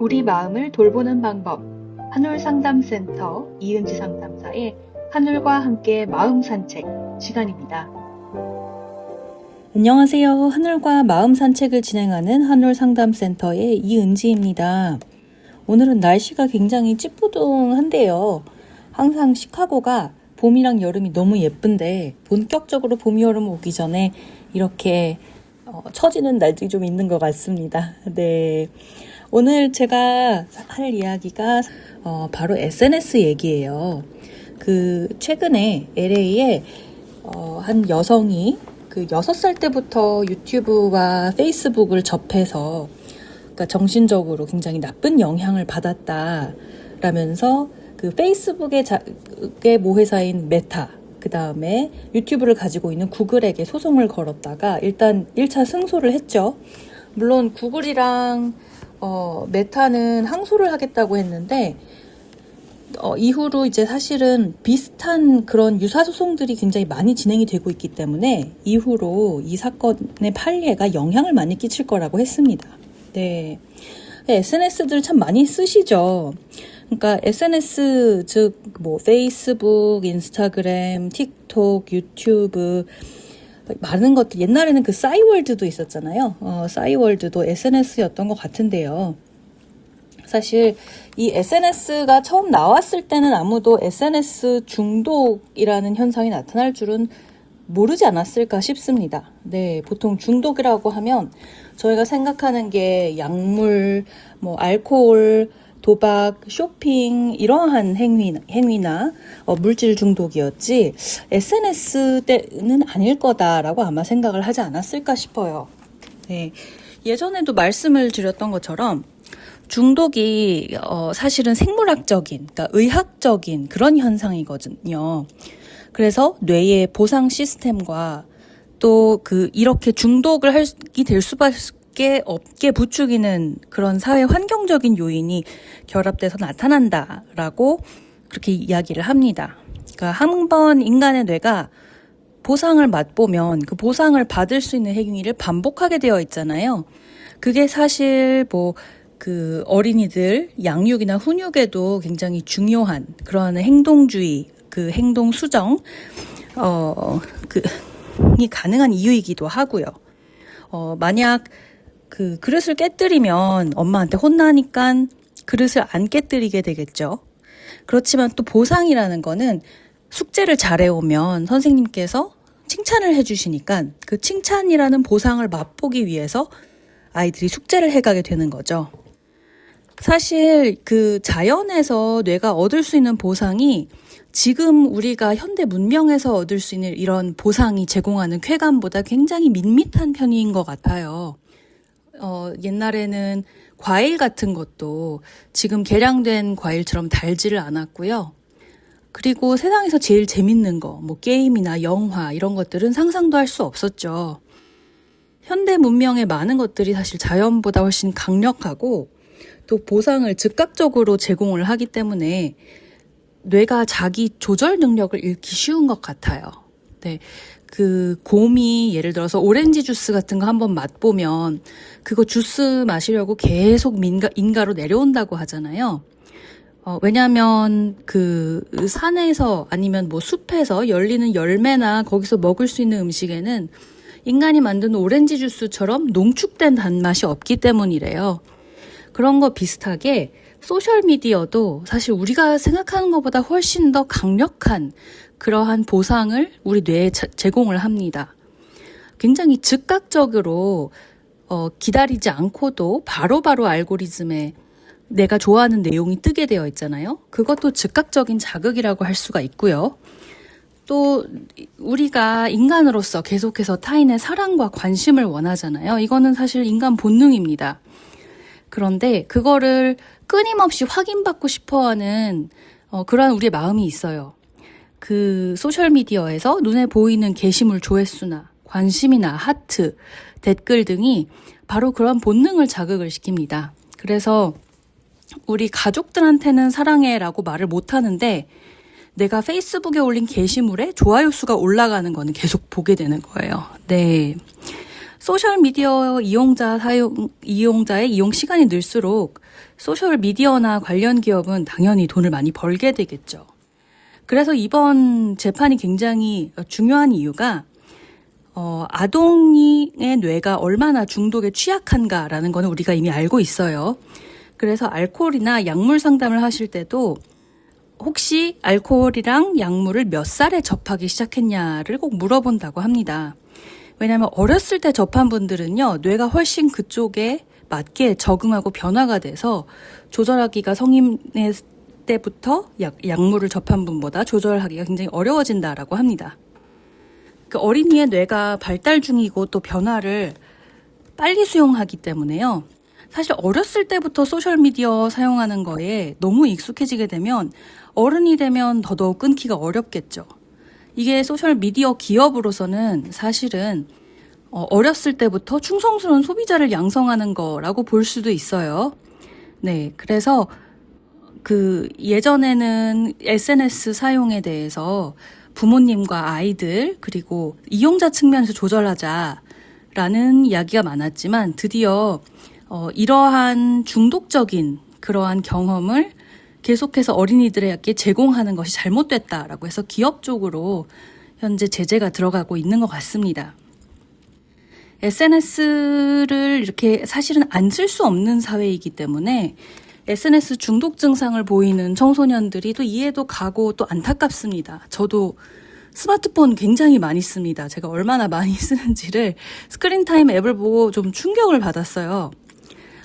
우리 마음을 돌보는 방법, 한울상담센터 이은지 상담사의 한울과 함께 마음 산책 시간입니다. 안녕하세요. 한울과 마음 산책을 진행하는 한울상담센터의 이은지입니다. 오늘은 날씨가 굉장히 찌뿌둥한데요. 항상 시카고가 봄이랑 여름이 너무 예쁜데 본격적으로 봄, 여름 오기 전에 이렇게 처지는 날들이 좀 있는 것 같습니다. 네. 오늘 제가 할 이야기가 바로 SNS 얘기예요. 최근에 LA에 한 여성이 6살 때부터 유튜브와 페이스북을 접해서 그러니까 정신적으로 굉장히 나쁜 영향을 받았다라면서 페이스북의 모회사인 메타, 그 다음에 유튜브를 가지고 있는 구글에게 소송을 걸었다가 일단 1차 승소를 했죠. 물론 구글이랑 메타는 항소를 하겠다고 했는데 이후로 이제 사실은 비슷한 그런 유사 소송들이 굉장히 많이 진행이 되고 있기 때문에 이후로 이 사건의 판례가 영향을 많이 끼칠 거라고 했습니다. 네. SNS들 참 많이 쓰시죠. 그러니까 SNS 즉 페이스북, 인스타그램, 틱톡, 유튜브 많은 것들 옛날에는 싸이월드도 있었잖아요. 싸이월드도 SNS였던 것 같은데요. 사실 이 SNS가 처음 나왔을 때는 아무도 SNS 중독이라는 현상이 나타날 줄은 모르지 않았을까 싶습니다. 네, 보통 중독이라고 하면 저희가 생각하는 게 약물, 알코올, 도박, 쇼핑 이러한 행위나 물질 중독이었지 SNS 때는 아닐 거다라고 아마 생각을 하지 않았을까 싶어요. 네, 예전에도 말씀을 드렸던 것처럼 중독이 사실은 생물학적인, 그러니까 의학적인 그런 현상이거든요. 그래서 뇌의 보상 시스템과 또 이렇게 중독을 하게 될 수밖에 없게 부추기는 그런 사회 환경적인 요인이 결합돼서 나타난다라고 그렇게 이야기를 합니다. 그러니까 한번 인간의 뇌가 보상을 맛보면 그 보상을 받을 수 있는 행위를 반복하게 되어 있잖아요. 그게 사실 어린이들 양육이나 훈육에도 굉장히 중요한 그런 행동주의, 행동 수정, 이 가능한 이유이기도 하고요. 만약 그릇을 깨뜨리면 엄마한테 혼나니까 그릇을 안 깨뜨리게 되겠죠. 그렇지만 또 보상이라는 거는 숙제를 잘해오면 선생님께서 칭찬을 해주시니까 그 칭찬이라는 보상을 맛보기 위해서 아이들이 숙제를 해가게 되는 거죠. 사실 자연에서 뇌가 얻을 수 있는 보상이 지금 우리가 현대 문명에서 얻을 수 있는 이런 보상이 제공하는 쾌감보다 굉장히 밋밋한 편인 것 같아요. 옛날에는 과일 같은 것도 지금 개량된 과일처럼 달지를 않았고요. 그리고 세상에서 제일 재밌는 거, 게임이나 영화 이런 것들은 상상도 할 수 없었죠. 현대 문명의 많은 것들이 사실 자연보다 훨씬 강력하고 또 보상을 즉각적으로 제공을 하기 때문에 뇌가 자기 조절 능력을 잃기 쉬운 것 같아요. 네. 곰이 예를 들어서 오렌지 주스 같은 거 한번 맛보면 그거 주스 마시려고 계속 인가로 내려온다고 하잖아요. 왜냐하면 산에서 아니면 숲에서 열리는 열매나 거기서 먹을 수 있는 음식에는 인간이 만든 오렌지 주스처럼 농축된 단맛이 없기 때문이래요. 그런 거 비슷하게 소셜미디어도 사실 우리가 생각하는 것보다 훨씬 더 강력한 그러한 보상을 우리 뇌에 제공을 합니다. 굉장히 즉각적으로 기다리지 않고도 바로바로 알고리즘에 내가 좋아하는 내용이 뜨게 되어 있잖아요. 그것도 즉각적인 자극이라고 할 수가 있고요. 또 우리가 인간으로서 계속해서 타인의 사랑과 관심을 원하잖아요. 이거는 사실 인간 본능입니다. 그런데 그거를 끊임없이 확인받고 싶어하는 그러한 우리의 마음이 있어요. 소셜미디어에서 눈에 보이는 게시물 조회수나 관심이나 하트, 댓글 등이 바로 그런 본능을 자극을 시킵니다. 그래서 우리 가족들한테는 사랑해라고 말을 못하는데 내가 페이스북에 올린 게시물에 좋아요 수가 올라가는 거는 계속 보게 되는 거예요. 네. 소셜미디어 이용자의 이용 시간이 늘수록 소셜미디어나 관련 기업은 당연히 돈을 많이 벌게 되겠죠. 그래서 이번 재판이 굉장히 중요한 이유가 아동의 뇌가 얼마나 중독에 취약한가라는 거는 우리가 이미 알고 있어요. 그래서 알코올이나 약물 상담을 하실 때도 혹시 알코올이랑 약물을 몇 살에 접하기 시작했냐를 꼭 물어본다고 합니다. 왜냐하면 어렸을 때 접한 분들은요, 뇌가 훨씬 그쪽에 맞게 적응하고 변화가 돼서 조절하기가 성인의 때부터 약물을 접한 분보다 조절하기가 굉장히 어려워진다라고 합니다. 그 어린이의 뇌가 발달 중이고 또 변화를 빨리 수용하기 때문에요. 사실 어렸을 때부터 소셜미디어 사용하는 거에 너무 익숙해지게 되면 어른이 되면 더더욱 끊기가 어렵겠죠. 이게 소셜미디어 기업으로서는 사실은 어렸을 때부터 충성스러운 소비자를 양성하는 거라고 볼 수도 있어요. 네, 그래서 예전에는 SNS 사용에 대해서 부모님과 아이들 그리고 이용자 측면에서 조절하자라는 이야기가 많았지만 드디어 이러한 중독적인 그러한 경험을 계속해서 어린이들에게 제공하는 것이 잘못됐다라고 해서 기업 쪽으로 현재 제재가 들어가고 있는 것 같습니다. SNS를 이렇게 사실은 안 쓸 수 없는 사회이기 때문에 SNS 중독 증상을 보이는 청소년들이 또 이해도 가고 또 안타깝습니다. 저도 스마트폰 굉장히 많이 씁니다. 제가 얼마나 많이 쓰는지를 스크린타임 앱을 보고 좀 충격을 받았어요.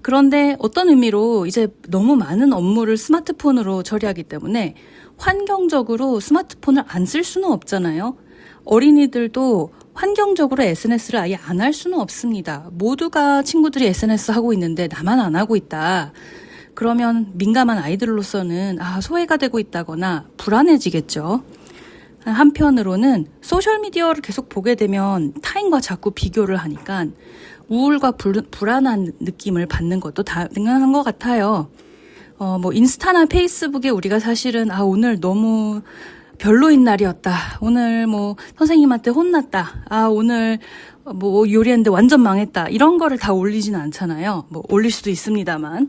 그런데 어떤 의미로 이제 너무 많은 업무를 스마트폰으로 처리하기 때문에 환경적으로 스마트폰을 안 쓸 수는 없잖아요. 어린이들도 환경적으로 SNS를 아예 안 할 수는 없습니다. 모두가 친구들이 SNS 하고 있는데 나만 안 하고 있다. 그러면 민감한 아이들로서는 소외가 되고 있다거나 불안해지겠죠. 한편으로는 소셜미디어를 계속 보게 되면 타인과 자꾸 비교를 하니까 우울과 불안한 느낌을 받는 것도 당연한 것 같아요. 인스타나 페이스북에 우리가 사실은 오늘 너무 별로인 날이었다. 오늘 선생님한테 혼났다. 오늘 요리했는데 완전 망했다. 이런 거를 다 올리지는 않잖아요. 올릴 수도 있습니다만.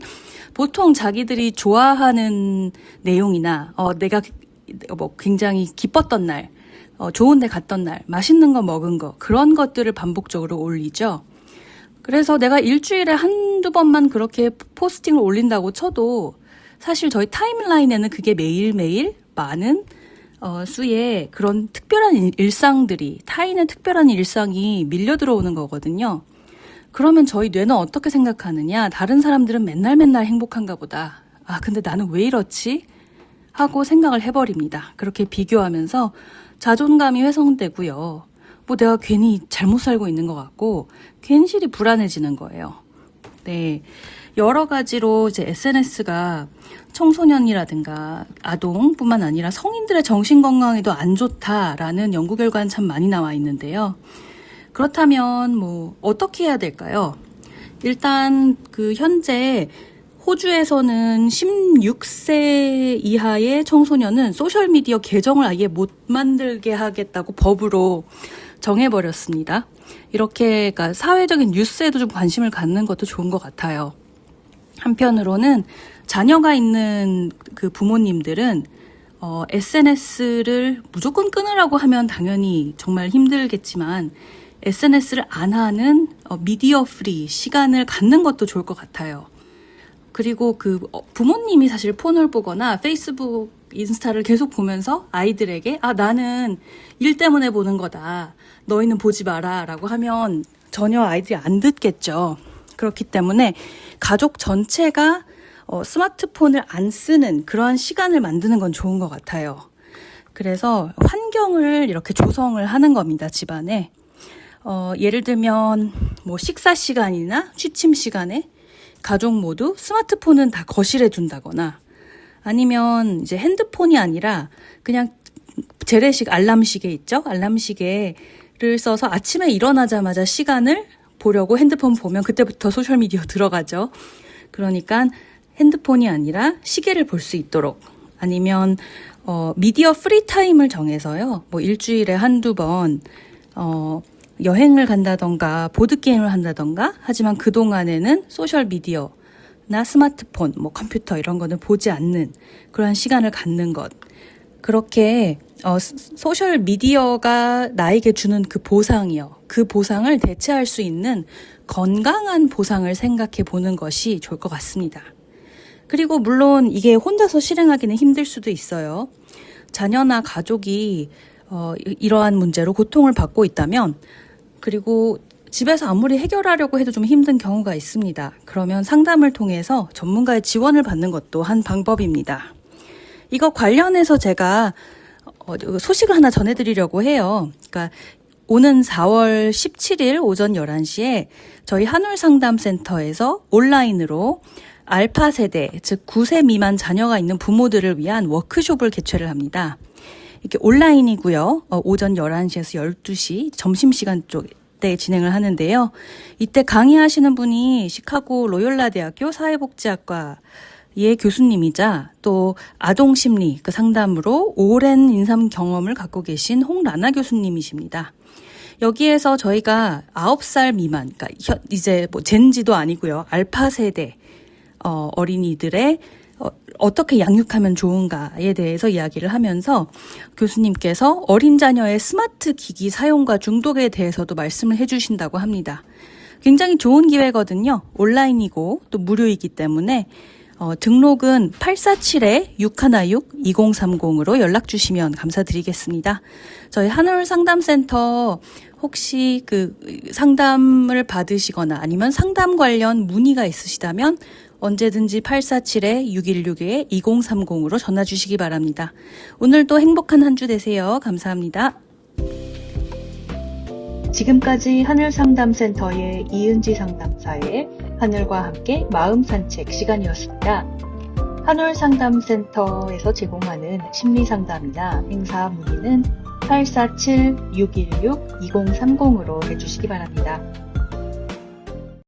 보통 자기들이 좋아하는 내용이나, 내가 굉장히 기뻤던 날, 좋은 데 갔던 날, 맛있는 거 먹은 거, 그런 것들을 반복적으로 올리죠. 그래서 내가 일주일에 한두 번만 그렇게 포스팅을 올린다고 쳐도 사실 저희 타임라인에는 그게 매일매일 많은 수의 그런 특별한 일상들이, 타인의 특별한 일상이 밀려 들어오는 거거든요. 그러면 저희 뇌는 어떻게 생각하느냐? 다른 사람들은 맨날 행복한가 보다. 근데 나는 왜 이렇지? 하고 생각을 해버립니다. 그렇게 비교하면서 자존감이 훼손되고요. 내가 괜히 잘못 살고 있는 것 같고 괜시리 불안해지는 거예요. 네, 여러 가지로 이제 SNS가 청소년이라든가 아동뿐만 아니라 성인들의 정신 건강에도 안 좋다라는 연구 결과는 참 많이 나와 있는데요. 그렇다면 어떻게 해야 될까요? 일단 현재 호주에서는 16세 이하의 청소년은 소셜미디어 계정을 아예 못 만들게 하겠다고 법으로 정해버렸습니다. 이렇게 그러니까 사회적인 뉴스에도 좀 관심을 갖는 것도 좋은 것 같아요. 한편으로는 자녀가 있는 그 부모님들은 SNS를 무조건 끊으라고 하면 당연히 정말 힘들겠지만 SNS를 안 하는 미디어 프리 시간을 갖는 것도 좋을 것 같아요. 그리고 부모님이 사실 폰을 보거나 페이스북, 인스타를 계속 보면서 아이들에게 나는 일 때문에 보는 거다. 너희는 보지 마라 라고 하면 전혀 아이들이 안 듣겠죠. 그렇기 때문에 가족 전체가 스마트폰을 안 쓰는 그러한 시간을 만드는 건 좋은 것 같아요. 그래서 환경을 이렇게 조성을 하는 겁니다, 집안에. 예를 들면 식사 시간이나 취침 시간에 가족 모두 스마트폰은 다 거실에 둔다거나 아니면 이제 핸드폰이 아니라 그냥 재래식 알람시계 있죠? 알람시계를 써서 아침에 일어나자마자 시간을 보려고 핸드폰 보면 그때부터 소셜미디어 들어가죠. 그러니까 핸드폰이 아니라 시계를 볼 수 있도록 아니면 미디어 프리 타임을 정해서요. 일주일에 한두 번 여행을 간다던가 보드게임을 한다던가 하지만 그동안에는 소셜미디어나 스마트폰, 컴퓨터 이런 거는 보지 않는 그런 시간을 갖는 것. 그렇게 소셜미디어가 나에게 주는 그 보상이요. 그 보상을 대체할 수 있는 건강한 보상을 생각해 보는 것이 좋을 것 같습니다. 그리고 물론 이게 혼자서 실행하기는 힘들 수도 있어요. 자녀나 가족이 이러한 문제로 고통을 받고 있다면 그리고 집에서 아무리 해결하려고 해도 좀 힘든 경우가 있습니다. 그러면 상담을 통해서 전문가의 지원을 받는 것도 한 방법입니다. 이거 관련해서 제가 소식을 하나 전해드리려고 해요. 그러니까 오는 4월 17일 오전 11시에 저희 한울상담센터에서 온라인으로 알파 세대, 즉 9세 미만 자녀가 있는 부모들을 위한 워크숍을 개최를 합니다. 이렇게 온라인이고요. 오전 11시에서 12시 점심시간 때 진행을 하는데요. 이때 강의하시는 분이 시카고 로욜라 대학교 사회복지학과의 교수님이자 또 아동심리 그 상담으로 오랜 인상 경험을 갖고 계신 홍라나 교수님이십니다. 여기에서 저희가 9살 미만, 그러니까 이제 젠지도 아니고요. 알파 세대 어린이들의 어떻게 양육하면 좋은가에 대해서 이야기를 하면서 교수님께서 어린 자녀의 스마트 기기 사용과 중독에 대해서도 말씀을 해주신다고 합니다. 굉장히 좋은 기회거든요. 온라인이고 또 무료이기 때문에 등록은 847-616-2030으로 연락 주시면 감사드리겠습니다. 저희 한울상담센터 혹시 그 상담을 받으시거나 아니면 상담 관련 문의가 있으시다면 언제든지 847-616-2030으로 전화 주시기 바랍니다. 오늘도 행복한 한 주 되세요. 감사합니다. 지금까지 한울상담센터의 이은지 상담사의 하늘과 함께 마음 산책 시간이었습니다. 한울상담센터에서 제공하는 심리상담이나 행사 문의는 847-616-2030으로 해주시기 바랍니다.